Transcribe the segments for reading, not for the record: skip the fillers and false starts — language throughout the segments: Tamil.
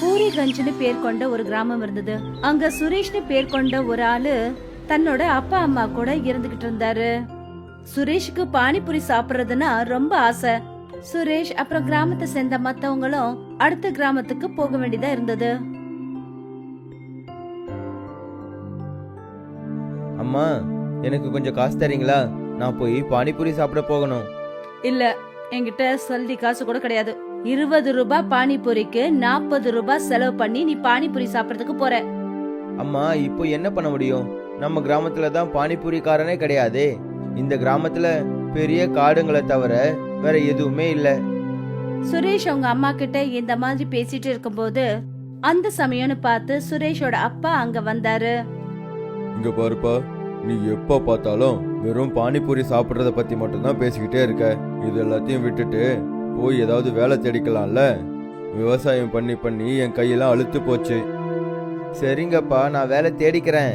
பூரிகஞ்சுன்னு பேர் கொண்ட ஒரு கிராமம் இருந்தது. அங்க சுரேஷ்னு பேர் கொண்ட ஒரு ஆளு தன்னோட அப்பா அம்மா கூட இருந்துகிட்டு இருந்தாரு. சுரேஷுக்கு பானிபூரி சாப்பிடுறதுன்னா ரொம்ப ஆசை. சுரேஷ் அப்புறம் கிராமத்தை சேர்ந்த மத்தவங்களும் அடுத்த கிராமத்துக்கு போக வேண்டியதா இருந்தது. அம்மா, எனக்கு கொஞ்சம் காசு தரீங்களா? நான் போய் பானிபூரி சாப்பிட போகணும். இல்ல, என்கிட்ட சல்டி காசு கூட கிடையாது. 20 ரூபாய் பானிபூரிக்கு 40 ரூபாய் செலவு பண்ணி நீ பானிபூரி சாப்பிடறதுக்கு போற. அம்மா, இப்போ என்ன பண்ண முடியும்? நம்ம கிராமத்துல தான் பானிபூரிக்காரனே கிடையாதே. இந்த கிராமத்துல பெரிய காடுங்களை தவிர வேற எதுவுமே இல்ல. சுரேஷ் அவங்க அம்மா கிட்ட இந்த மாதிரி பேசிட்டு இருக்கும்போது அந்த சமயம்னு பார்த்து சுரேஷோட அப்பா அங்க வந்தாரு. இங்க பாருப்பா, நீ எப்ப பார்த்தாலும் வெறும் பானிபூரி சாப்பிடுறத பத்தி மட்டும்தான் பேசிக்கிட்டே இருக்க. இது எல்லாத்தையும் விட்டுட்டு போய் ஏதாவது வேலை தேடிக்கலாம்ல. விவசாயம் பண்ணி பண்ணி என் கையெல்லாம் அழுத்து போச்சு. சரிங்கப்பா, நான் வேலை தேடிக்கிறேன்.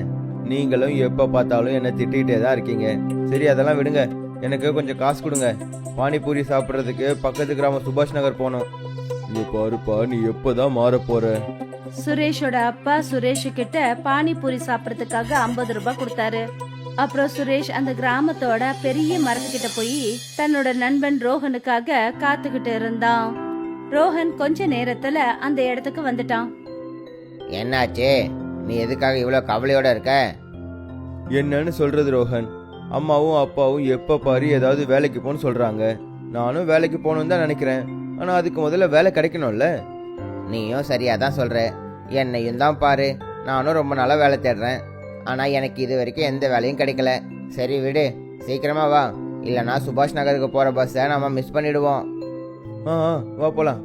நீங்களும் எப்ப பார்த்தாலும் என்ன திட்டிகிட்டே தான் இருக்கீங்க. சரி, அதெல்லாம் விடுங்க. எனக்கு கொஞ்சம் காசு கொடுங்க. பானிபூரி சாப்பிட்றதுக்கு பக்கத்து கிராமம் சுபாஷ் நகர் போனோம். இங்க பாருப்பா, நீ எப்பதான் மாற போற? சுரேஷோட அப்பா சுரேஷ் கிட்ட பானிபூரி சாப்பிடறதுக்காக 50 ரூபாய் கொடுத்தாரு. அப்புறம் சுரேஷ் அந்த கிராமத்தோட பெரிய மரத்துக்கிட்ட போய் தன்னோட நண்பன் ரோஹனுக்காக காத்துக்கிட்டு இருந்தான். ரோஹன் கொஞ்ச நேரத்துல அந்த இடத்துக்கு வந்துட்டான். என்னாச்சு? நீ எதுக்காக இவ்வளவு கவலையோட இருக்க? என்னன்னு சொல்றது ரோஹன்? அம்மாவும் அப்பாவும் எப்ப பாரு ஏதாவது வேலைக்கு போன்னு சொல்றாங்க. நானும் வேலைக்கு போகணும்னு தான் நினைக்கிறேன். ஆனா அதுக்கு முதல்ல வேலை கிடைக்கணும்ல. நீயும் சரியா தான் சொல்ற. என்னையும் தான் பாரு, நானும் ரொம்ப நாளா வேலை தேடுறேன். ஆனா எனக்கு இது வரைக்கும் எந்த வேலையும் கிடைக்கல. சரி விடு, சீக்கிரமா வா, இல்லனா சுபாஷ் நகருக்கு போற பஸ்ஸை நம்ம மிஸ் பண்ணிடுவோம். வா போலாம்.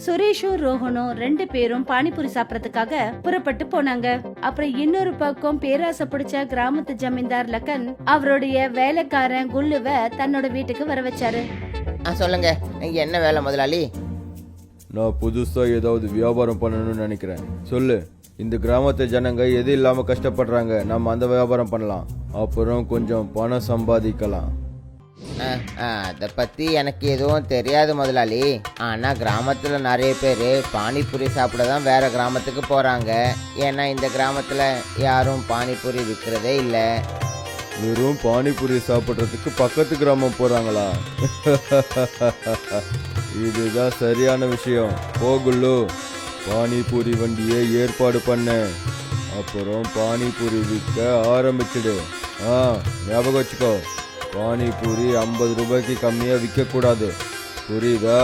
சுரேஷும் ரோஹனும் 2 பேரும் பானிபூரி சாப்பிடறதுக்காக புறப்பட்டு போனாங்க. அப்புறம் இன்னொரு பக்கம் பேராசை பிடிச்ச கிராமத்து ஜமீன்தார் லக்கன் அவருடைய வேலைக்காரன் குல்லுவ தன்னோட வீட்டுக்கு வர வச்சாரு. சொல்லுங்க, என்ன வேலை முதலாளி? நான் புதுசா ஏதாவது வியாபாரம் பண்ணணும்னு நினைக்கிறேன். சொல்லு. இந்த கிராமத்து ஜனங்க எது இல்லாம கஷ்டப்படுறாங்க, நம்ம அந்த வியாபாரம் பண்ணலாம். அப்புறம் கொஞ்சம் பணம் சம்பாதிக்கலாம். அதை பத்தி எனக்கு எதுவும் தெரியாது முதலாளி. ஆனா கிராமத்துல நிறைய பேர் பானிபூரி சாப்பிட தான் வேற கிராமத்துக்கு போறாங்க. ஏன்னா இந்த கிராமத்துல யாரும் பானிபூரி விற்கிறதே இல்லை. வெறும் பானிபூரி சாப்பிட்றதுக்கு பக்கத்து கிராமம் போறாங்களா? இதுதான் சரியான விஷயம். போகுள்ளு, பானிபூரி வண்டியை ஏற்பாடு பண்ண. அப்புறம் பானிபூரி விற்க ஆரம்பிச்சிடு. ஞாபகம் வச்சுக்கோ, பானிபூரி 50 ரூபாய்க்கு கம்மியா விற்க கூடாது. புரியுதா?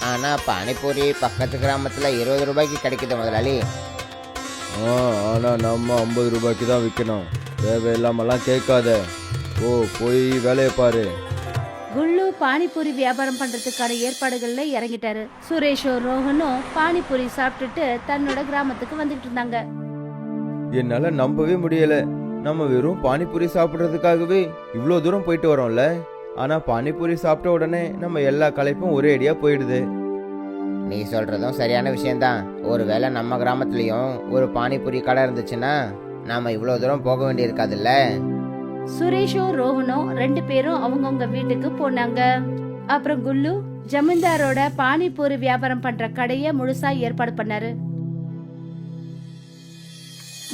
ஆனா பானிபூரி பக்கத்து கிராமத்துல 20 ரூபாய்க்கு கிடைக்குது முதலாளி. ஆனா நம்ம 50 ரூபாய்க்கு தான் விற்கணும். தேவையில்லாமலாம் கேட்காத. போய் வேலையை பாரு. குல்லு பானிபூரி வியாபாரம் பண்றதுக்கான ஏற்பாடுகள்ல இறங்கிட்டாரு. சுரேஷும் ரோஹனும் பானிபூரி சாப்பிட்டுட்டு தன்னோட கிராமத்துக்கு வந்துட்டு இருந்தாங்க. என்னால நம்பவே முடியல. நம்ம வெறும் பானிபூரி சாப்பிடுறதுக்காகவே இவ்வளோ தூரம் போயிட்டு வரோம்ல. ஆனா பானிபூரி சாப்பிட்ட உடனே நம்ம எல்லா களைப்பும் ஒரே அடியா போயிடுது. நீ சொல்றதும் சரியான விஷயம்தான். ஒருவேளை நம்ம கிராமத்துலயும் ஒரு பானிபூரி கடை இருந்துச்சுன்னா நாம இவ்வளவு தூரம் போக வேண்டி இருக்காதுல்ல. சுரேஷும் ரோஹனும் 2 பேரும் அவங்கவுங்க வீட்டுக்கு போனாங்க. அப்புறம் குல்லு ஜமீன்தாரோட பானிபூரி வியாபாரம் பண்ற கடைய முழுசா ஏற்பாடு பண்ணாரு.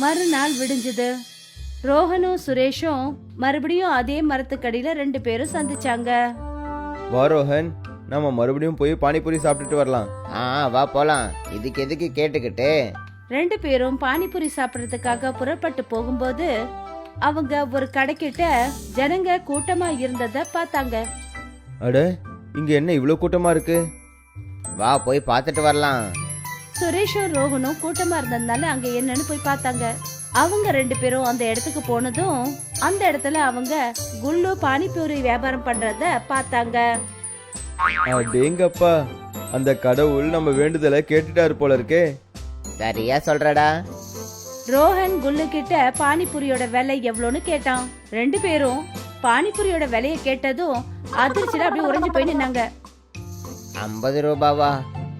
மறுநாள் விடிஞ்சது. ரோஹனும் சுரேஷும் மறுபடியும் அதே மரத்துக்கடியில 2 பேரும் சந்திச்சாங்க. வா ரோஹன், நம்ம மறுபடியும் போய் பானிபூரி சாப்பிட்டுட்டு வரலாம். வா போலாம். இதுக்கு எதுக்கு கேட்டுக்கிட்டு? 2 பேரும் பானிபூரி சாப்பிடறதுக்காக புறப்பட்டு போகும்போது அவங்க ஒரு கடைக்கிட்ட ஜனங்க கூட்டமா இருந்தத பார்த்தாங்க. அட, இங்க என்ன இவ்வளவு கூட்டமா இருக்கு? வா போய் பார்த்துட்டு வரலாம். சுரேஷும் ரோஹனும் கூட்டமா இருந்ததுனால அங்க என்னன்னு போய் பார்த்தாங்க. அவங்க 2 பேரும் அந்த இடத்துக்கு போனதும் அந்த இடத்துல அவங்க குல்லு பானிபூரி வியாபாரம் பண்றத பார்த்தாங்க. அடேங்கப்பா, அந்த கடவுள் நம்ம வேண்டுதலை கேட்டுட்டாரு போல இருக்கே. சரியா சொல்றடா. ரோஹன் குல்லு கிட்ட பானிபூரியோட விலை எவ்வளோன்னு கேட்டான். 2 பேரும் பானிபூரியோட விலைய கேட்டதும் அதிர்ச்சியில அப்படியே உறைஞ்சு போய் நின்னாங்க. 50 ரூபாவா?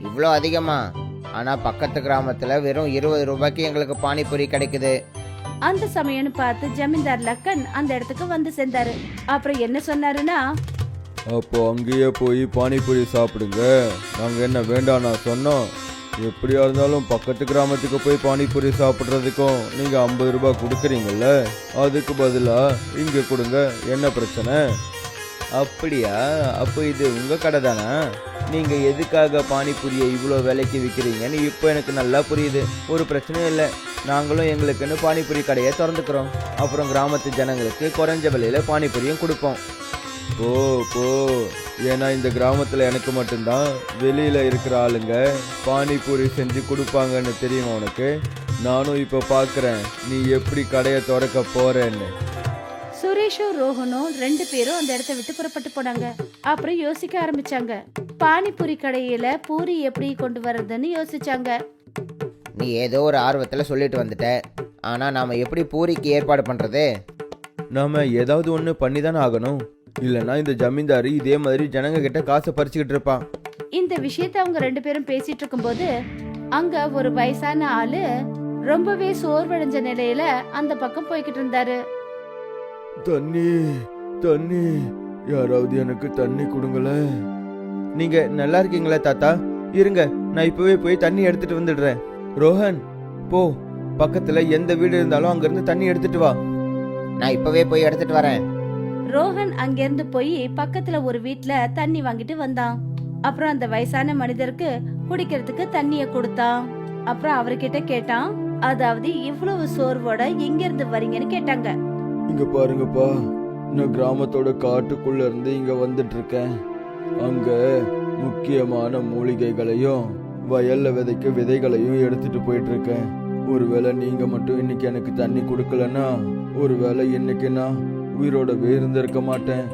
இவ்வளோ அதிகமா? ஆனா பக்கத்து கிராமத்துல வெறும் 20 ரூபாய்க்கு எங்களுக்கு பானிபூரி கிடைக்குது. அந்த சமயம்னு பார்த்து ஜமீன்தார் லக்கன் அந்த இடத்துக்கு வந்து சேர்ந்தாரு. அப்புறம் என்ன சொன்னாருன்னா, அப்போ அங்கேயே போய் பானிபூரி சாப்பிடுங்க. நாங்க என்ன வேண்டாம் நான் சொன்னோம்? எப்படியா இருந்தாலும் பக்கத்து கிராமத்துக்கு போய் பானிபூரி சாப்பிட்றதுக்கும் நீங்க 50 ரூபாய் கொடுக்குறீங்கல்ல, அதுக்கு பதிலா இங்க கொடுங்க, என்ன பிரச்சனை? அப்படியா? அப்போ இது உங்க கடை தானா? நீங்க எதுக்காக பானிபூரியை இவ்வளோ விலைக்கு விற்கிறீங்கன்னு இப்போ எனக்கு நல்லா புரியுது. ஒரு பிரச்சனையும் இல்லை, நாங்களும் எங்களுக்குன்னு பானிபூரி கடையை திறந்துக்கிறோம். அப்புறம் கிராமத்து ஜனங்களுக்கு குறைஞ்ச விலையில பானிபூரியும் கொடுப்போம். போ போ, ஏன்னா இந்த கிராமத்தில் எனக்கு மட்டும்தான் வெளியில இருக்கிற ஆளுங்க பானிபூரி செஞ்சு கொடுப்பாங்கன்னு தெரியும் உனக்கு. நானும் இப்போ பார்க்குறேன் நீ எப்படி கடையை திறக்க போறேன்னு. சுரேஷும் ரோஹனும் 2 பேரும் அந்த இடத்த விட்டு புறப்பட்டு போனாங்க. அப்புறம் யோசிக்க ஆரம்பிச்சாங்க. பானிபூரி கடையில பூரி எப்படி கொண்டு வர்றதுன்னு யோசிச்சாங்க. நீ ஏதோ ஒரு ஆர்வத்தில் சொல்லிட்டு வந்துட்ட. ஆனால் நாம் எப்படி பூரிக்கு ஏற்பாடு பண்ணுறது? நாம ஏதாவது ஒன்று பண்ணி தானே ஆகணும், இல்லைன்னா இந்த ஜமீன்தாரி இதே மாதிரி ஜனங்க கிட்ட காசை பறிச்சுக்கிட்டு இருப்பான். இந்த விஷயத்த அவங்க 2 பேரும் பேசிட்டு இருக்கும்போது அங்க ஒரு வயசான ஆளு ரொம்பவே சோர்வடைஞ்ச நிலையில அந்த பக்கம் போய்கிட்டு இருந்தாரு. தண்ணி தண்ணி, யாராவது எனக்கு தண்ணி கொடுங்களேன். நீங்க நல்லா இருக்கீங்களா தாத்தா? இருங்க, நான் இப்பவே போய் தண்ணி எடுத்துட்டு வந்துடுறேன். ரோஹன், போ, பக்கத்துல எந்த வீடு இருந்தாலும் அங்கிருந்து தண்ணி எடுத்துட்டு வா. நான் இப்போவே போய் எடுத்துட்டு வரேன். ரோஹன் அங்கிருந்து போய் பக்கத்துல ஒரு வீட்ல தண்ணி வாங்கிட்டு வந்தான். அப்புறம் அந்த வயசான மனிதருக்கு குடிக்கிறதுக்கு தண்ணிய கொடுத்தான். அப்புறம் அவர்கிட்ட கேட்டான், அதாவது இவ்வளவு சோர்வோட எங்க இருந்து வரீங்கன்னு கேட்டாங்க. இங்க பாருங்கப்பா, நான் கிராமத்தோட காட்டுக்குள்ள இருந்து இங்க வந்துட்டு இருக்கேன். அங்க முக்கியமான மூலிகைகளையும் வயல்ல விதைக்க விதைகளையும் எடுத்துட்டு போயிட்டு இருக்கேன். ஒருவேளை நீங்க மட்டும் இன்னைக்கு எனக்கு தண்ணி கொடுக்கலன்னா, ஒருவேளை இன்னைக்கு நான் உயிரோடவே இருந்திருக்க மாட்டேன்.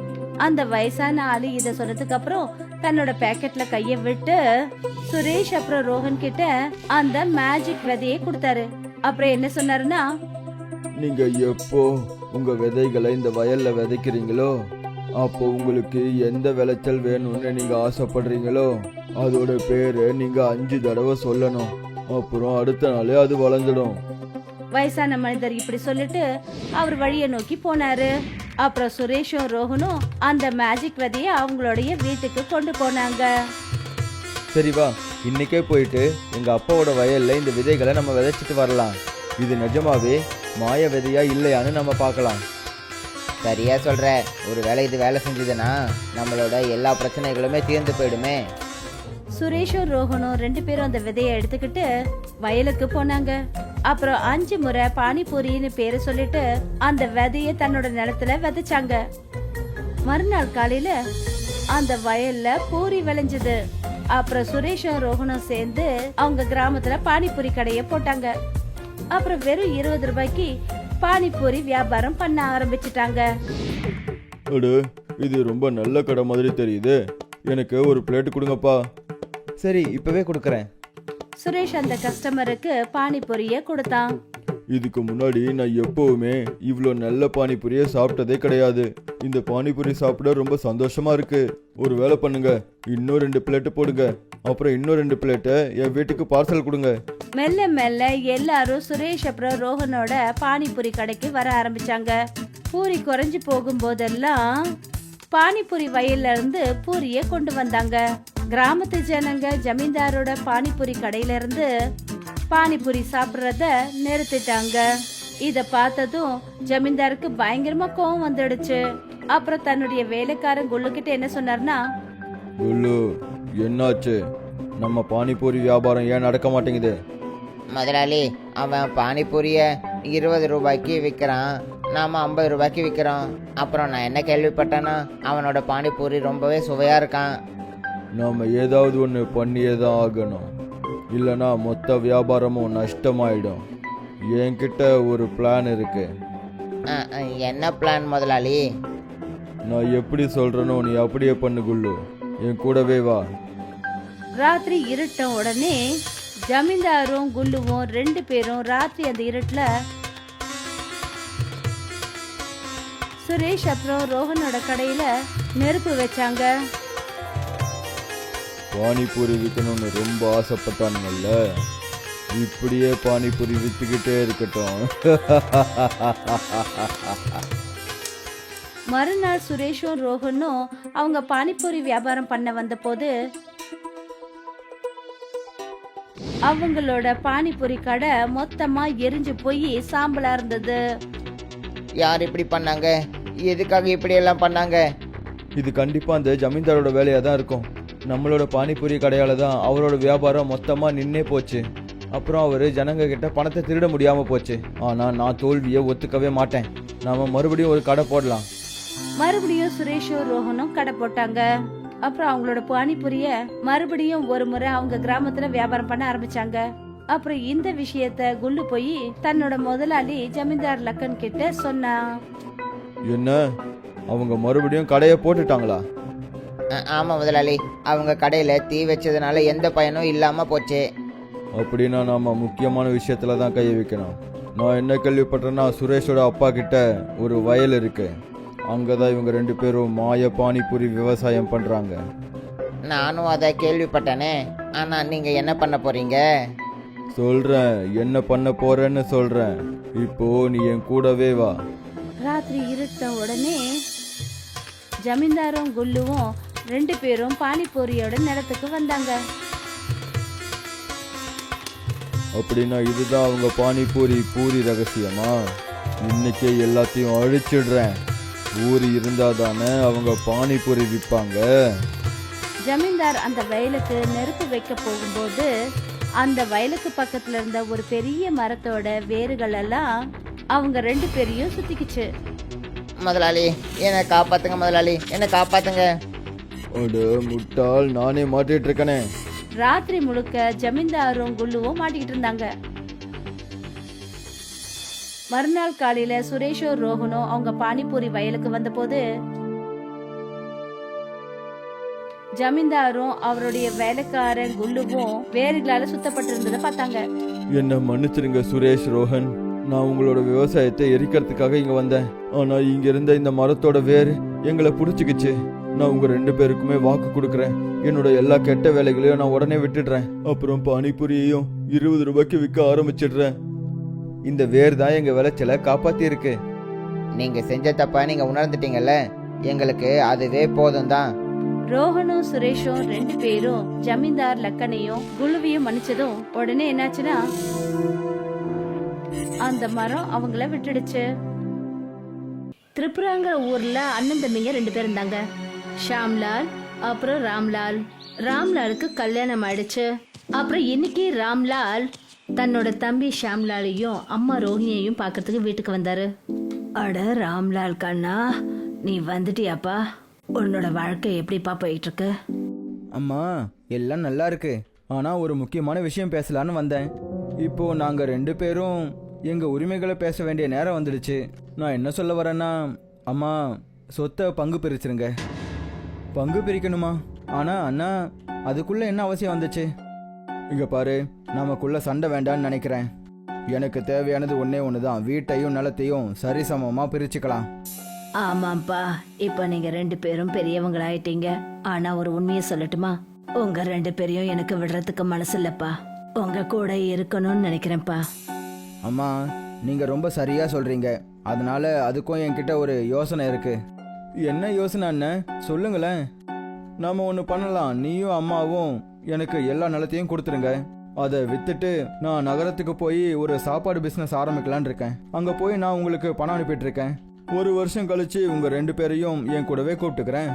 அந்த வயசான ஆளு இத சொன்னதுக்கு அப்புறம் தன்னோட பேக்கெட்ல கைய விட்டு சுரேஷ் அப்புறம் ரோஹன் கிட்ட அந்த மேஜிக் விதையை கொடுத்தாரு. அப்புறம் என்ன சொன்னாருன்னா, நீங்க எப்போ உங்க விதைகளை இந்த வயல்ல விதைக்கிறீங்களோ, அப்போ உங்களுக்கு எந்த விளைச்சல் வேணும்னு நீங்க ஆசைப்படுறீங்களோ அதோட பேரு நீங்க 5 தடவை சொல்லணும். அப்புறம் அடுத்த நாளே அது வளர்ந்துடும். வயசான மனிதர் இப்படி சொல்லிட்டு அவர் வழியை நோக்கி போனாரு. அப்புறம் சுரேஷும் ரோஹனும் அந்த மேஜிக் விதையை அவங்களுடைய வீட்டுக்கு கொண்டு போனாங்க. சரி வா, இன்னைக்கே போயிட்டு எங்க அப்பாவோட வயல்ல இந்த விதைகளை நம்ம விதைச்சிட்டு வரலாம். இது நிஜமாவே மாய விதையா இல்லையான்னு நம்ம பார்க்கலாம். சரியா சொல்ற. ஒரு வேளை இது வேலை செஞ்சதுன்னா நம்மளோட எல்லா பிரச்சனைகளுமே தீர்ந்து போயிடுமே. சுரேஷும் ரோஹனும் 2 பேரும் அந்த விதையை எடுத்துக்கிட்டு வயலுக்கு போனாங்க. அப்புறம் 5 முறை பானிபூரின்னு பேரை சொல்லிட்டு அந்த விதைய தன்னோட நிலத்துல விதைச்சாங்க. மறுநாள் காலையில அந்த வயல்ல பூரி விளைஞ்சது. அப்புறம் சுரேஷும் ரோஹனும் சேர்ந்து அவங்க கிராமத்துல பானிபூரி கடையை போட்டாங்க. அப்புறம் வெறும் 20 ரூபாய்க்கு பானிபூரி வியாபாரம் பண்ண ஆரம்பிச்சிட்டாங்க. இது ரொம்ப நல்ல கடை மாதிரி தெரியுது. எனக்கு ஒரு பிளேட் கொடுங்கப்பா. சரி, இப்பவே கொடுக்கறேன். சுரேஷ் அந்த கஸ்டமருக்கு பானிபூரிய கொடுத்தான். இதுக்கு முன்னாடி நான் எப்பவுமே இவ்வளோ நல்ல பானிபூரியை சாப்பிட்டதே கிடையாது. இந்த பானிபூரி சாப்பிட ரொம்ப சந்தோஷமா இருக்கு. ஒரு வேலை பண்ணுங்க, இன்னும் 2 பிளேட்டு போடுங்க. அப்புறம் இன்னும் 2 பிளேட்டை என் வீட்டுக்கு பார்சல் கொடுங்க. மெல்ல மெல்ல எல்லாரும் சுரேஷ் அப்புறம் ரோஹனோட பானிபூரி கடைக்கு வர ஆரம்பிச்சாங்க. பூரி குறைஞ்சு போகும்போதெல்லாம் பானிபூரி வயல்ல இருந்து பூரிய கொண்டு வந்தாங்க. கிராமத்து ஜனங்க ஜமீன்தாரோட பானிபூரி கடையில இருந்து பானிபூரி சாப்பிடுறத நிறுத்திட்டாங்க. இத பார்த்ததும் ஜமீன்தாருக்கு பயங்கரமா கோவம் வந்துடுச்சு. அப்புறம் தன்னுடைய வேலைக்காரன் குல்லு கிட்ட என்ன சொன்னார்னா, குல்லு, என்னாச்சு? நம்ம பானிபூரி வியாபாரம் ஏன் நடக்க மாட்டேங்குது? முதலாளி, அவன் பானிபூரியை 20 ரூபாய்க்கு விற்கிறான், நாம் 50 ரூபாய்க்கு விற்கிறோம். அப்புறம் நான் என்ன கேள்விப்பட்டேன்னா அவனோட பானிபூரி ரொம்பவே சுவையாக இருக்கான். நாம் ஏதாவது ஒன்று பண்ணியே தான் ஆகணும், இல்லைனா மொத்த வியாபாரமும் நஷ்டமாயிடும். என்கிட்ட ஒரு பிளான் இருக்கு. என்ன பிளான் முதலாளி? நான் எப்படி சொல்கிறேனோ நீ அப்படியே பண்ணு குல்லு. என் கூடவே வா. ராத்திரி இருட்ட உடனே ஜமீன்தாரும் குல்லுவும் 2 பேரும் ராத்திரி அந்த இருட்டுல சுரேஷ் அப்புறம் ரோஹனோட கடையில நெருப்பு வச்சாங்க. பானிபூரி விற்கணும்னு ரொம்ப ஆசைப்பட்டானுங்கல்ல, இப்படியே பானிபூரி வித்துக்கிட்டே இருக்கட்டும். மறுநாள் சுரேஷும் ரோஹனும் அவங்க பானிபூரி வியாபாரம் பண்ண வந்த போது அவங்களோட பானிபூரி கடை மொத்தமா எரிஞ்சு போய் சாம்பலா இருந்தது. யார் இப்படி பண்ணாங்க? எதுக்காக இப்படி எல்லாம் பண்ணாங்க? இது கண்டிப்பா அந்த ஜமீன்தாரோட வேலையா தான் இருக்கும். நம்மளோட பானிபூரி கடையால தான் அவரோட வியாபாரம் மொத்தமா நின்னே போச்சு. அப்புறம் அவரு ஜனங்க கிட்ட பணத்தை திருட முடியாம போச்சு. ஆனா நான் தோல்வியை ஒத்துக்கவே மாட்டேன். நாம மறுபடியும் ஒரு கடை போடலாம். மறுபடியும் சுரேஷும் ரோஹனும் கடை போட்டாங்க. அப்புறம் அவங்களோட பானிபூரிய மறுபடியும் ஒரு முறை அவங்க கிராமத்துல வியாபாரம் பண்ண ஆரம்பிச்சாங்க. அப்புறம் இந்த விஷயத்த குல்லு போய் தன்னோட முதலாளி ஜமீன்தார் லக்கன் கிட்ட சொன்னா. என்ன, அவங்க மறுபடியும் கடையை போட்டுட்டாங்களா? ஆமா முதலாளி, அவங்க கடையில தீ வச்சதுனால எந்த பயனும் இல்லாம போச்சு. அப்படின்னா நாம முக்கியமான விஷயத்துல தான் கை வைக்கணும். நான் என்ன கேள்விப்பட்டேன்னா, சுரேஷோட அப்பா கிட்ட ஒரு வயல் இருக்கு. அங்கதான் இவங்க 2 பேரும் மாய பானிபூரி விவசாயம் பண்றாங்க. நானும் அதை கேள்விப்பட்டேனே. ஆனா நீங்க என்ன பண்ண போறீங்க? சொல்றேன், என்ன பண்ண போறேன்னு சொல்றேன். இப்போ நீ என் கூடவே வா. ராத்திரி இருட்ட உடனே ஜமீன்தாரும் குல்லுவும் 2 பேரும் பானிபூரியோட நிலத்துக்கு வந்தாங்க. அப்படின்னா இதுதான் அவங்க பானிபூரி பூரி ரகசியமா? இன்னைக்கே எல்லாத்தையும் அழிச்சிடுறேன். ஊரி இருந்தா தானே அவங்க பானிபூரி விற்பாங்க. ஜமீன்தார் அந்த வயலுக்கு நெருப்பு வைக்க போகும்போது அந்த வயலுக்கு பக்கத்துல இருந்த ஒரு பெரிய மரத்தோட வேர்கள் எல்லாம் அவங்க 2 பேரையும் சுத்திக்குச்சு. முதலாளி என்னை காப்பாத்துங்க, முதலாளி என்னை காப்பாத்துங்க. அட முட்டாள், நானே மாட்டிட்டு இருக்கனே. ராத்திரி முழுக்க ஜமீன்தாரும் குல்லுவும் மாட்டிக்கிட்டு இருந்தாங்க. மறுநாள் காலையில சுரேஷும் ரோஹனும் அவங்க பானிபூரி வயலுக்கு வந்தபோது ஜமீன்தாரும் அவருடைய வேலைக்காரன் குல்லுவும் வேர்களால சுத்தப்பட்டிருந்ததை பார்த்தாங்க. என்ன மன்னிச்சிருங்க சுரேஷ், ரோஹன். நான் உங்களோட விவசாயத்தை எரிக்கிறதுக்காக இங்க வந்தேன். ஆனா இங்க இருந்த இந்த மரத்தோட வேர் எங்களை புடிச்சுக்கிச்சு. நான் உங்க 2 பேருக்குமே வாக்கு கொடுக்கறேன். என்னோட எல்லா கெட்ட வேலைகளையும் நான் உடனே விட்டுடுறேன். அப்புறம் பானிபூரியையும் 20 ரூபாய்க்கு விற்க ஆரம்பிச்சிடுறேன். இந்த வேர் தான் எங்க விளைச்சலை காப்பாத்தி இருக்கு. நீங்க செஞ்ச தப்பா நீங்க உணர்ந்துட்டீங்கல்ல, எங்களுக்கு அதுவே போதும் தான். ரோஹனும் சுரேஷும் 2 பேரும் ஜமீன்தார் லக்கனையும் குல்லுவையும் மன்னிச்சதும் உடனே என்னாச்சுன்னா அந்த மரம் அவங்கள விட்டுடுச்சு. திரிபுராங்கிற ஊர்ல அண்ணன் தம்பிங்க 2 பேர் இருந்தாங்க. ஷாம்லால் அப்புறம் ராம்லால். ராம்லாலுக்கு கல்யாணம் ஆயிடுச்சு. அப்புறம் இன்னைக்கு ராம்லால் தன்னோட தம்பி ஷாம்லாலையும் அம்மா ரோஹிணியையும் பார்க்கறதுக்கு வீட்டுக்கு வந்தாரு. அட ராம்லால் கண்ணா, நீ வந்துட்டியாப்பா? உன்னோட வாழ்க்கை எப்படிப்பா போயிட்டு இருக்கு? அம்மா, எல்லாம் நல்லா இருக்கு. ஆனா ஒரு முக்கியமான விஷயம் பேசலான்னு வந்தேன். இப்போ நாங்க 2 பேரும் எங்க உரிமைகளை பேச வேண்டிய நேரம் வந்துடுச்சு. நான் என்ன சொல்ல வரேன்னா, அம்மா, சொத்தை பங்கு பிரிச்சிருங்க. பங்கு பிரிக்கணுமா? ஆனா அண்ணா, அதுக்குள்ள என்ன அவசியம் வந்துச்சு? இங்க பாரு, நமக்குள்ள சண்டை வேண்டான்னு நினைக்கிறேன். எனக்கு தேவையானது ஒன்னே ஒண்ணுதான், வீட்டையும் நிலத்தையும் சரிசமமா பிரிச்சுக்கலாம். ஆமாப்பா, இப்ப நீங்க 2 பேரும் பெரியவங்களாயிட்டீங்க. ஆனா ஒரு உண்மையை சொல்லட்டுமா? உங்க 2 பேரையும் எனக்கு விடுறதுக்கு மனசு இல்லப்பா. உங்க கூட இருக்கணும்னு நினைக்கிறேன்ப்பா. அம்மா, நீங்க ரொம்ப சரியா சொல்றீங்க. அதனால அதுக்கும் என்கிட்ட ஒரு யோசனை இருக்கு. என்ன யோசனை அண்ணன், சொல்லுங்களேன். நாம ஒன்று பண்ணலாம். நீயும் அம்மாவும் எனக்கு எல்லா நிலத்தையும் கொடுத்துருங்க. அதை வித்துட்டு நான் நகரத்துக்கு போய் ஒரு சாப்பாடு பிஸ்னஸ் ஆரம்பிக்கலான்னு இருக்கேன். அங்கே போய் நான் உங்களுக்கு பணம் அனுப்பிட்டு இருக்கேன். 1 வருஷம் கழிச்சு உங்க 2 பேரையும் என் கூடவே கூப்பிட்டுக்கிறேன்.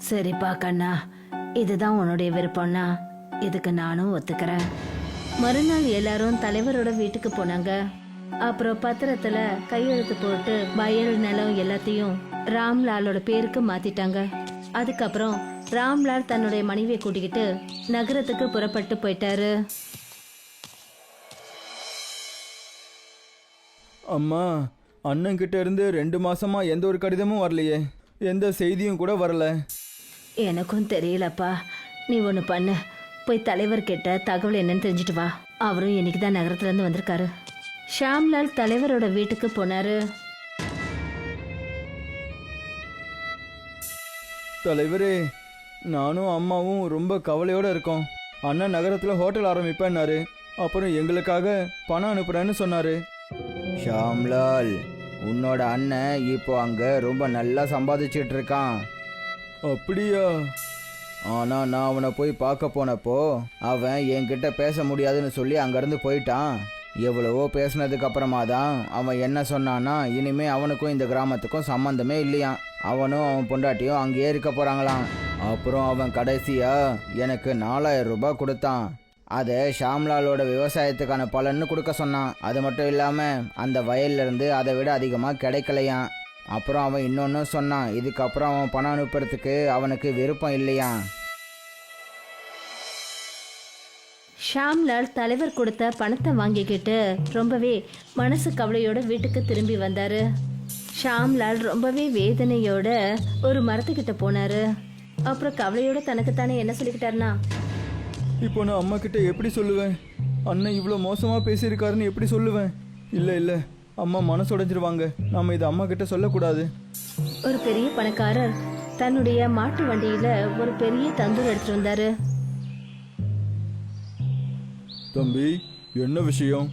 சரிப்பா கண்ணா, இதுதான் உன்னுடைய விருப்பம்னா இதுக்கு நானும் ஒத்துக்கிறேன். மறுநாள் எல்லாரும் தலைவரோட வீட்டுக்கு போனாங்க. அப்புறம் பத்திரத்துல கையெழுத்து போட்டு வயல் நிலம் எல்லாத்தையும் ராம்லாலோட பேருக்கு மாத்திட்டாங்க. அதுக்கப்புறம் ராம்லால் தன்னுடைய மனைவியை கூட்டிக்கிட்டு நகரத்துக்கு புறப்பட்டு போயிட்டாரு. அம்மா, அண்ணன் கிட்ட இருந்து 2 மாசமா எந்த ஒரு கடிதமும் வரலையே, எந்த செய்தியும் கூட வரல. எனக்கும் தெரியலப்பா. நீ ஒன்று பண்ணு, போய் தலைவர்கிட்ட தகவல் என்னன்னு தெரிஞ்சுட்டு வா. அவரும் இன்னைக்கு தான் நகரத்துல இருந்து வந்திருக்காரு. ஷாம்லால் தலைவரோட வீட்டுக்கு போனாரு. தலைவரே, நானும் அம்மாவும் ரொம்ப கவலையோட இருக்கோம். அண்ணன் நகரத்தில் ஹோட்டல் ஆரம்பிப்பேன்னாரு. அப்புறம் எங்களுக்காக பணம் அனுப்புறேன்னு சொன்னாரு. ஷாம்லால், உன்னோட அண்ணன் இப்போ அங்கே ரொம்ப நல்லா சம்பாதிச்சிட்டு இருக்கான். அப்படியா? ஆனா நான் அவனை போய் பார்க்க போனப்போ அவன் என்கிட்ட பேச முடியாதுன்னு சொல்லி அங்கேருந்து போயிட்டான். எவ்வளவோ பேசினதுக்கு அப்புறமா தான் அவன் என்ன சொன்னான்னா, இனிமே அவனுக்கும் இந்த கிராமத்துக்கும் சம்மந்தமே இல்லையாம். அவனும் அவன் பொண்டாட்டியும் அங்கேயே இருக்க போகிறாங்களாம். அப்புறம் அவன் கடைசியா எனக்கு 4000 ரூபாய் கொடுத்தான். அதை ஷாம்லாலோட விவசாயத்துக்கான பலன்னு கொடுக்க சொன்னான். அது மட்டும் இல்லாமல் அந்த வயல்லேருந்து அதை விட அதிகமாக கிடைக்கலையாம். அப்புறம் அவன் இன்னொன்று சொன்னான், இதுக்கப்புறம் அவன் பணம் அனுப்புறதுக்கு அவனுக்கு விருப்பம் இல்லையாம். ஷாம்லால் தலைவர் கொடுத்த பணத்தை வாங்கிக்கிட்டு ரொம்பவே மனசு கவலையோட வீட்டுக்கு திரும்பி வந்தாரு. ஷாம்லால் ரொம்பவே வேதனையோட ஒரு மரத்துக்கிட்ட போனாரு. அப்புறம் கவலையோட தனக்குத்தானே என்ன சொல்லிக்கிட்டாருன்னா, இப்போ நான் அம்மா கிட்ட எப்படி சொல்லுவேன்? அண்ணன் இவ்வளோ மோசமாக பேசியிருக்காருன்னு எப்படி சொல்லுவேன்? இல்லை அம்மா மனசுடைஞ்சிருவாங்க. நம்ம இதை அம்மா கிட்ட சொல்லக்கூடாது. ஒரு பெரிய பணக்காரர் தன்னுடைய மாட்டு வண்டியில ஒரு பெரிய தந்தூர் எடுத்துட்டு வந்தாரு. தம்பி, என்ன விஷயம்?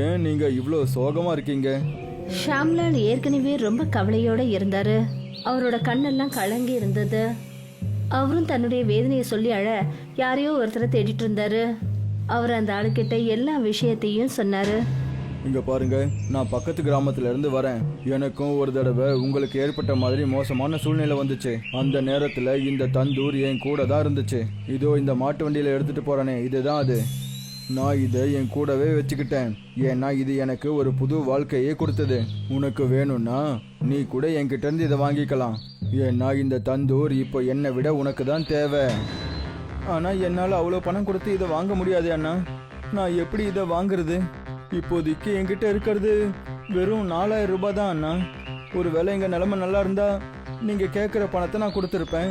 ஏன் நீங்கள் இவ்வளோ சோகமாக இருக்கீங்க? ஷாம்லால் ஏற்கனவே ரொம்ப கவலையோட இருந்தாரு. அவரோட கண்ணெல்லாம் கலங்கி இருந்தது. அவரும் தன்னுடைய வேதனையை சொல்லி அழ யாரையோ ஒருத்தரை தேடிட்டு இருந்தாரு. அவர் அந்த ஆளுக்கிட்ட எல்லா விஷயத்தையும் சொன்னாரு. இங்கே பாருங்க, நான் பக்கத்து கிராமத்துல இருந்து வரேன். எனக்கும் ஒரு தடவை உங்களுக்கு ஏற்பட்ட மாதிரி மோசமான சூழ்நிலை வந்துச்சு. அந்த நேரத்தில் இந்த தந்தூர் என் கூட தான் இருந்துச்சு. இதோ இந்த மாட்டு வண்டியில் எடுத்துட்டு போறேனே, இதுதான் அது. நான் இதை என் கூடவே வச்சுக்கிட்டேன். ஏன்னா இது எனக்கு ஒரு புது வாழ்க்கையே கொடுத்தது. உனக்கு வேணும்னா நீ கூட என்கிட்ட இருந்து இதை வாங்கிக்கலாம். ஏன்னா இந்த தந்தூர் இப்போ என்னை விட உனக்கு தான் தேவை. ஆனால் என்னால் அவ்வளோ பணம் கொடுத்து இதை வாங்க முடியாது அண்ணா. நான் எப்படி இதை வாங்குறது? இப்போதைக்கு என்கிட்ட இருக்கிறது வெறும் 4000 ரூபாய் தான் அண்ணா. ஒரு வேளை எங்கள் நிலைமை நல்லா இருந்தா நீங்கள் கேட்குற பணத்தை நான் கொடுத்துருப்பேன்.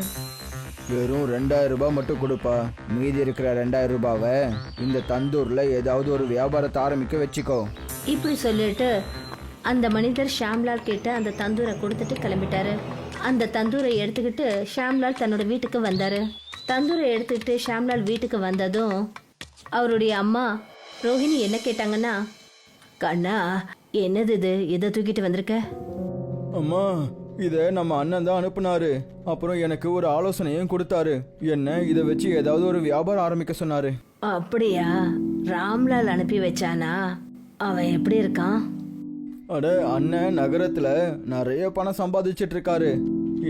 வெறும் 2000 ரூபாய் மட்டும் கொடுப்பா. மீதி இருக்கிற 2000 ரூபாவை இந்த தந்தூரில் ஏதாவது ஒரு வியாபாரத்தை ஆரம்பிக்க வச்சுக்கோ. இப்படி சொல்லிட்டு அந்த மனிதர் ஷாம்லால் கிட்ட அந்த தந்தூரை கொடுத்துட்டு கிளம்பிட்டாரு. அந்த தந்தூரை எடுத்துக்கிட்டு ஷாம்லால் தன்னோட வீட்டுக்கு வந்தாரு. தந்தூரை எடுத்துக்கிட்டு ஷாம்லால் வீட்டுக்கு வந்ததும் அவருடைய அம்மா ரோஹிணி என்ன கேட்டாங்கன்னா, கண்ணா என்னது இது, இதை தூக்கிட்டு வந்திருக்க? அம்மா, இதை நம்ம அண்ணன் தான் அனுப்புனாரு. அப்புறம் எனக்கு ஒரு ஆலோசனையும் கொடுத்தாரு. என்ன இதை வச்சு ஏதாவது ஒரு வியாபாரம் ஆரம்பிக்க சொன்னாரு. அப்படியா? ராம்லால் அனுப்பி வச்சானா? அவன் எப்படி இருக்கான்? அட, அண்ணன் நகரத்துல நிறைய பணம் சம்பாதிச்சிட்டு இருக்காரு.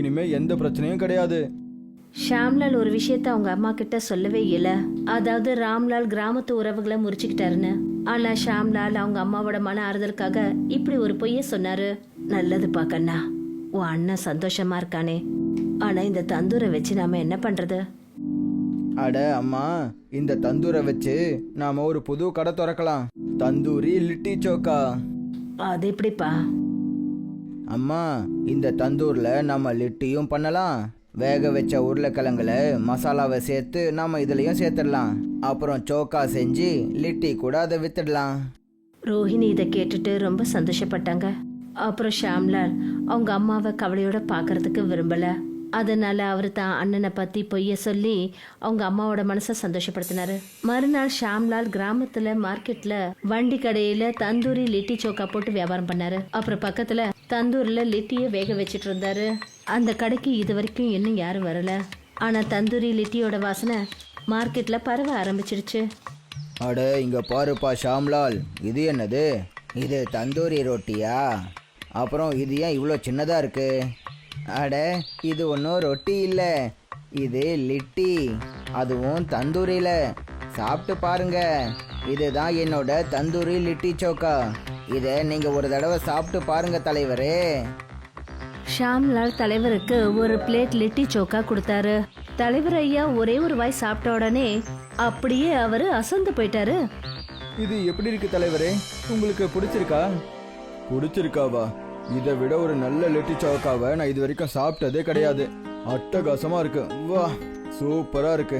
இனிமே எந்த பிரச்சனையும் கிடையாது. ஷாம்லால் ஒரு விஷயத்த அவங்க அம்மா கிட்ட சொல்லவே இல்லை. அதாவது ராம்லால் கிராமத்து உறவுகளை முறிச்சுக்கிட்டாருன்னு. ஆனா ஷாம்லால் அவங்க அம்மாவோட மன ஆறுதலுக்காக இப்படி ஒரு பொய்ய சொன்னாரு. நல்லதுப்பா கண்ணா, உன் அண்ணன் சந்தோஷமா இருக்கானே. ஆனா இந்த தந்தூரை வச்சு நாம என்ன பண்றது? அட அம்மா, இந்த தந்தூரை வச்சு நாம ஒரு புது கடை திறக்கலாம். தந்தூரி லிட்டி சோக்கா. அது எப்படிப்பா? அம்மா, இந்த தந்தூர்ல நம்ம லிட்டியும் பண்ணலாம். வேக வச்ச உருளைக்கிழங்குல மசாலாவை சேர்த்து நாம இதுலயும் சேர்த்துடலாம். அப்புறம் சோக்கா செஞ்சு லிட்டி கூட அதை வித்துடலாம். ரோஹிணி இதை கேட்டுட்டு ரொம்ப சந்தோஷப்பட்டாங்க. அப்புறம் ஷாம்லால் அவங்க அம்மாவை கவலையோட பார்க்கறதுக்கு விரும்பல. அதனால அவர் தான் அண்ணனை பத்தி பொய்ய சொல்லி அவங்க அம்மாவோட மனசை சந்தோஷப்படுத்தினாரு. மறுநாள் ஷாம்லால் கிராமத்துல மார்க்கெட்ல வண்டி கடையில தந்தூரி லிட்டி சோக்கா போட்டு வியாபாரம் பண்ணாரு. அப்புறம் பக்கத்துல தந்தூர்ல லிட்டியை வேக வச்சிட்டு இருந்தாரு. அந்த கடைக்கு இது வரைக்கும் இன்னும் யாரும் வரல. ஆனா தந்தூரி லிட்டியோட வாசனை மார்க்கெட்ல பரவ ஆரம்பிச்சிடுச்சு. அட, இங்க பாருப்பா ஷாம்லால், இது என்னது? இது தந்தூரி ரொட்டியா? அப்புறம் இது ஏன் இவ்வளோ சின்னதாக இருக்கு? அட, இது ஒன்றும் ரொட்டி இல்லை, இது லிட்டி, அதுவும் தந்தூரியில். சாப்பிட்டு பாருங்க. இதுதான் என்னோட தந்தூரி லிட்டி சோக்கா. இதை நீங்கள் ஒரு தடவை சாப்பிட்டு பாருங்க தலைவரே. ஷாம்லால் தலைவருக்கு ஒரு பிளேட் லிட்டி சோக்கா கொடுத்தாரு. தலைவர் ஐயா ஒரே ஒரு வாய் சாப்பிட்ட உடனே அப்படியே அவரு அசந்து போயிட்டாரு. இது எப்படி இருக்கு தலைவரே? உங்களுக்கு பிடிச்சிருக்கா? பிடிச்சிருக்காவா? இதை விட ஒரு நல்ல லிட்டி சோக்காவை நான் இது வரைக்கும் சாப்பிட்டதே கிடையாது. அட்டகாசமா இருக்கு. வா, சூப்பரா இருக்கு.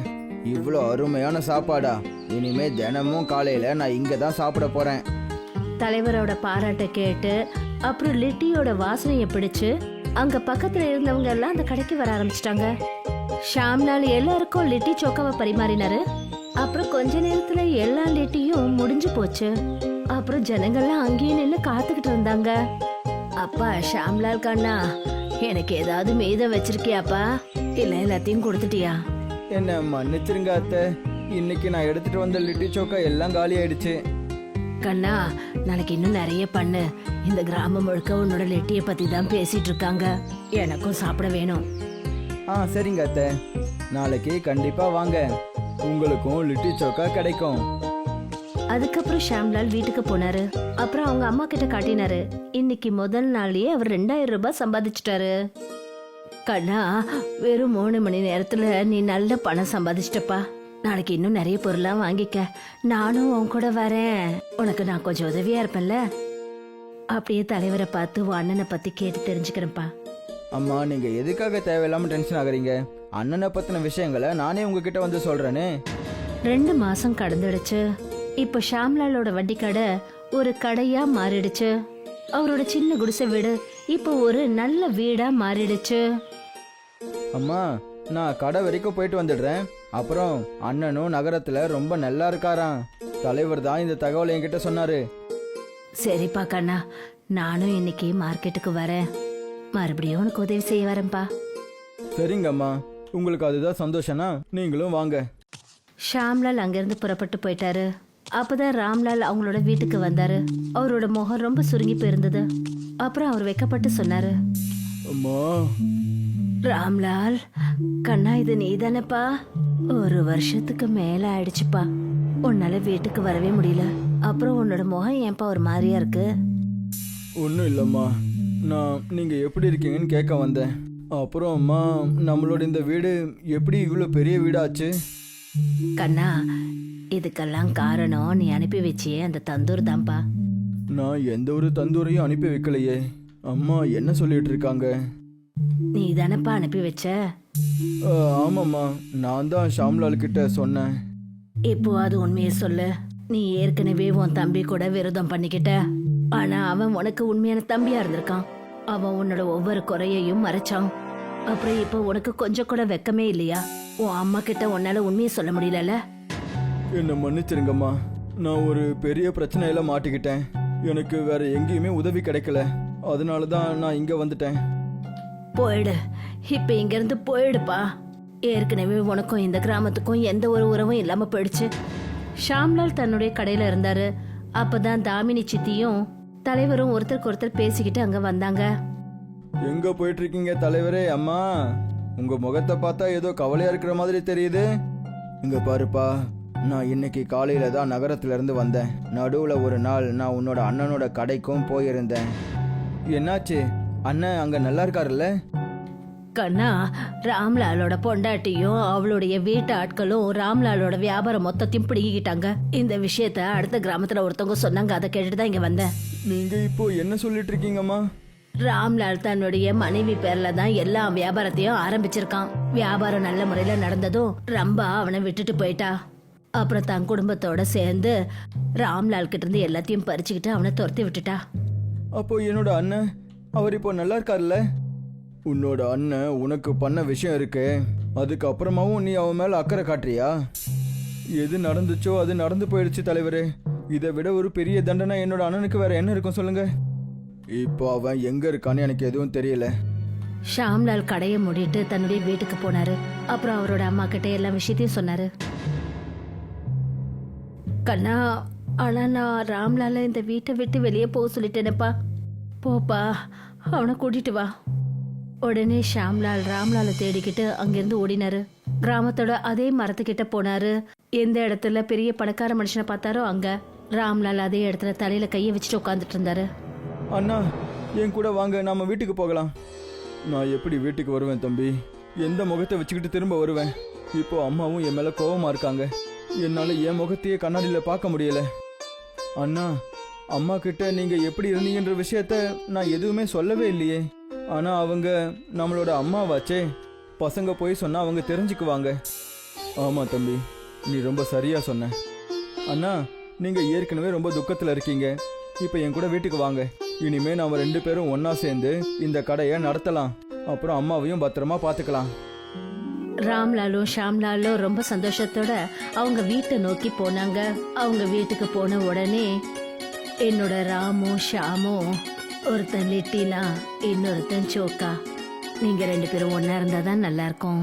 இவ்வளோ அருமையான சாப்பாடா? இனிமே தினமும் காலையில நான் இங்க தான் சாப்பிட போறேன். தலைவரோட பாராட்டை கேட்டு அப்புறம் லிட்டியோட வாசனையை பிடிச்சு அங்க பக்கத்துல இருந்தவங்க எல்லாம் அந்த கடைக்கு வர ஆரம்பிச்சிட்டாங்க. ஷாம்லால் எல்லாருக்கும் லிட்டி சோக்காவை பரிமாறினாரு. அப்புறம் கொஞ்ச நேரத்துல எல்லா லிட்டியும் முடிஞ்சு போச்சு. அப்புறம் ஜனங்கள்லாம் அங்கேயே நின்று காத்துக்கிட்டு இருந்தாங்க. அப்பா ஷாம்லால் கண்ணா, எனக்கு ஏதாவது மீதம் வச்சிருக்கியாப்பா? இல்ல எல்லாத்தையும் கொடுத்துட்டியா? என்ன மன்னிச்சிருங்க அத்தை. இன்னைக்கு நான் எடுத்துட்டு வந்த லிட்டி சோக்கா எல்லாம் காலி ஆயிடுச்சு. கண்ணா, நாளைக்கு இன்னும் நிறைய பண்ணு. இந்த கிராமம் முழுக்க உன்னோட லெட்டிய பத்தி தான் பேசிட்டு இருக்காங்க. எனக்கும் சாப்பிட வேணும். சரிங்க அத்தை, நாளைக்கு கண்டிப்பா வாங்க, உங்களுக்கும் லிட்டி சோக்கா கிடைக்கும். அதுக்கப்புறம் ஷாம்லால் வீட்டுக்கு போனாரு. அப்புறம் அவங்க அம்மா கிட்ட காட்டினாரு. இன்னைக்கு முதல் நாள்லயே அவர் 2000 ரூபாய் சம்பாதிச்சிட்டாரு. கண்ணா, வெறும் 3 மணி நேரத்துல நீ நல்ல பணம் சம்பாதிச்சிட்டப்பா. நாளைக்கு இன்னும் நிறைய பொருளாம் வாங்கிக்க. நானும் உன் கூட வரேன். உனக்கு நான் கொஞ்சம் உதவியா இருப்பேன்ல. அப்படியே தலைவரை பார்த்து உன் அண்ணனை பத்தி கேட்டு தெரிஞ்சுக்கிறேன்ப்பா. அம்மா, நீங்க எதுக்காக தேவையில்லாம டென்ஷன் ஆகுறீங்க? அண்ணனை பத்தின விஷயங்களை நானே உங்ககிட்ட வந்து சொல்றேனே. 2 மாசம் கடந்துடுச்சு. இப்ப ஷாம்லாலோட வட்டி கடை ஒரு கடையா மாறிடுச்சு. அவரோட சின்ன குடிசை வீடு இப்போ ஒரு நல்ல வீடா மாறிடுச்சு. அம்மா, நான் கடை வரைக்கும் போயிட்டு வந்துடுறேன். அப்புறம் அண்ணனும் நகரத்துல ரொம்ப நல்லா இருக்காராம். தலைவர் தான் இந்த தகவலை என்கிட்ட சொன்னாரு. சரிப்பா கண்ணா, நானும் இன்னைக்கு மார்க்கெட்டுக்கு வரேன். மறுபடியும் உனக்கு உதவி செய்ய வரேன்ப்பா. சரிங்கம்மா, உங்களுக்கு அதுதான் சந்தோஷம்னா நீங்களும் வாங்க. ஷாம்லால் அங்கிருந்து புறப்பட்டு போயிட்டாரு. அப்பதான் ராம்லால் அவங்களோட வீட்டுக்கு வந்தாரு. அவரோட முகம் ரொம்ப சுருங்கி போயிருந்தது. அப்புறம் அவர் வெக்கப்பட்டு சொன்னாரு, அம்மா. ராம்லால், கண்ணா, இது நீதானப்பா? 1 வருஷத்துக்கு மேல ஆயிடுச்சுப்பா. உன்னால வீட்டுக்கு வரவே முடியல. அப்புறம் உன்னோட முகம் ஏன்பா ஒரு மாதிரியா இருக்கு? ஒன்றும் இல்லைம்மா, நான் நீங்கள் எப்படி இருக்கீங்கன்னு கேட்க வந்தேன். அப்புறம் அம்மா, நம்மளோட இந்த வீடு எப்படி இவ்வளோ பெரிய வீடாச்சு? கண்ணா, இதுக்கெல்லாம் காரணம் நீ அனுப்பி வச்சியே அந்த தந்தூர் தான்ப்பா. நான் எந்த ஒரு தந்தூரையும் அனுப்பி வைக்கலையே. அம்மா என்ன சொல்லிட்டு இருக்காங்க? நீ தானப்பா அனுப்பி வச்ச? ஆமாம்மா, நான் தான் ஷாம்லால் கிட்ட சொன்னேன். இப்போ அது உண்மையை சொல்லு. நீ ஏற்கனவே உன் தம்பி கூட விரோதம் பண்ணிக்கிட்ட. ஆனா அவன் உனக்கு உண்மையான தம்பியா இருந்திருக்கான். அவன் உன்னோட ஒவ்வொரு குறையையும் மறைச்சான். அப்புறம் இப்போ உனக்கு கொஞ்சம் கூட வெக்கமே இல்லையா? உன் அம்மா கிட்ட உன்னால உண்மையை சொல்ல முடியலல்ல? என்னை மன்னிச்சிருங்கம்மா, நான் ஒரு பெரிய பிரச்சனையில மாட்டிக்கிட்டேன். எனக்கு வேற எங்கேயுமே உதவி கிடைக்கல. அதனால தான் நான் இங்க வந்துட்டேன். போயிடு, இப்ப இங்க இருந்து போயிடுப்பா. ஏற்கனவே உனக்கும் இந்த கிராமத்துக்கும் எந்த ஒரு உறவும் இல்லாம போயிடுச்சு. ஷாம்லால் தன்னுடைய கடையில இருந்தாரு. அப்பதான் தாமினி சித்தியும் தலைவரும் ஒருத்தருக்கு ஒருத்தர் பேசிக்கிட்டு அங்க வந்தாங்க. எங்க போயிட்டு இருக்கீங்க தலைவரே? அம்மா, உங்க முகத்தை பார்த்தா ஏதோ கவலையா இருக்கிற மாதிரி தெரியுது. இங்க பாருப்பா, நான் இன்னைக்கு காலையில தான் நகரத்துல இருந்து வந்தேன். நடுவுல ஒரு நாள் நான் உன்னோட அண்ணனோட கடைக்கும் போயிருந்தேன். என்னாச்சு? அண்ணன் அங்க நல்லா இருக்காருல்ல? கண்ணா, ராம்லாலோட பொண்டாட்டியும் அவளுடைய வீட்டு ஆட்களும் ராம்லாலோட வியாபாரம் மொத்தத்தையும் பிடிக்கிட்டாங்க. இந்த விஷயத்த அடுத்த கிராமத்துல ஒருத்தவங்க சொன்னாங்க. அதை கேட்டுட்டு தான் இங்க வந்தேன். நீங்க இப்போ என்ன சொல்லிட்டு இருக்கீங்கம்மா? ராம்லால் தன்னுடைய மனைவி பேர்ல தான் எல்லா வியாபாரத்தையும் ஆரம்பிச்சிருக்கான். வியாபாரம் நல்ல முறையில நடந்ததும் ரம்பா அவனை விட்டுட்டு போயிட்டா. அப்புறம் தன் குடும்பத்தோட சேர்ந்து ராம்லால் கிட்ட இருந்து எல்லாத்தையும் பறிச்சுக்கிட்டு அவனை துரத்தி விட்டுட்டா. அப்போ என்னோட அண்ணன், அவர் இப்போ நல்லா இருக்காருல்ல? உன்னோட அண்ணன் உனக்கு பண்ண விஷயம் இருக்கு, அதுக்கப்புறமாவும் நீ அவன் மேல அக்கறை காட்டுறியா? எது நடந்துச்சோ அது நடந்து போயிடுச்சு தலைவரே. இதை விட ஒரு பெரிய தண்டனை என்னோட அண்ணனுக்கு வேற என்ன இருக்கும் சொல்லுங்க? இப்போ அவன் எங்க இருக்கான்னு எனக்கு எதுவும் தெரியல. ஷாம்லால் கடையை மூடிட்டு தன்னுடைய வீட்டுக்கு போனாரு. அப்புறம் அவரோட அம்மா கிட்ட எல்லா விஷயத்தையும் சொன்னாரு. கண்ணா, ஆனா நான் ராம்லால இந்த வீட்டை விட்டு வெளியே போக சொல்லிட்டேனப்பா. போப்பா, அவனை கூட்டிட்டு வா. உடனே ஷாம்லால் ராம்லால தேடிக்கிட்டு அங்கிருந்து ஓடினாரு. கிராமத்தோட அதே மரத்துக்கிட்ட போனாரு. எந்த இடத்துல பெரிய பணக்கார மனுஷனை பார்த்தாரோ அங்க ராம்லால் அதே இடத்துல தலையில கையை வச்சுட்டு உட்காந்துட்டு இருந்தாரு. அண்ணா, என் கூட வாங்க, நாம வீட்டுக்கு போகலாம். நான் எப்படி வீட்டுக்கு வருவேன் தம்பி? எந்த முகத்தை வச்சுக்கிட்டு திரும்ப வருவேன்? இப்போ அம்மாவும் என் மேல கோவமா இருக்காங்க. என்னால என் முகத்தையே கண்ணாடியில பார்க்க முடியல. அண்ணா, அம்மா கிட்ட நீங்க எப்படி இருந்தீங்கன்ற விஷயத்த நான் எதுவுமே சொல்லவே இல்லையே. ஆனா அவங்க நம்மளோட அம்மாவாச்சே. பசங்க போய் சொன்னா அவங்க தெரிஞ்சுக்குவாங்க. ஆமா தம்பி, நீ ரொம்ப சரியா சொன்ன. அண்ணா, நீங்க ஏற்கனவே ரொம்ப துக்கத்துல இருக்கீங்க. இப்ப என் கூட வீட்டுக்கு வாங்க. இனிமே நாம 2 பேரும் ஒன்னா சேர்ந்து இந்த கடையை நடத்தலாம். அப்புறம் அம்மாவையும் பத்திரமா பாத்துக்கலாம். ராம்லாலும் ஷாம்லாலும் ரொம்ப சந்தோஷத்தோட அவங்க வீட்டை நோக்கி போனாங்க. அவங்க வீட்டுக்கு போன உடனே என்னோட ராமும் ஷாமும், ஒருத்தன் லிட்டினா இன்னொருத்தன் சோக்கா, நீங்க 2 பேரும் ஒன்னா இருந்தாதான் நல்லா இருக்கும்.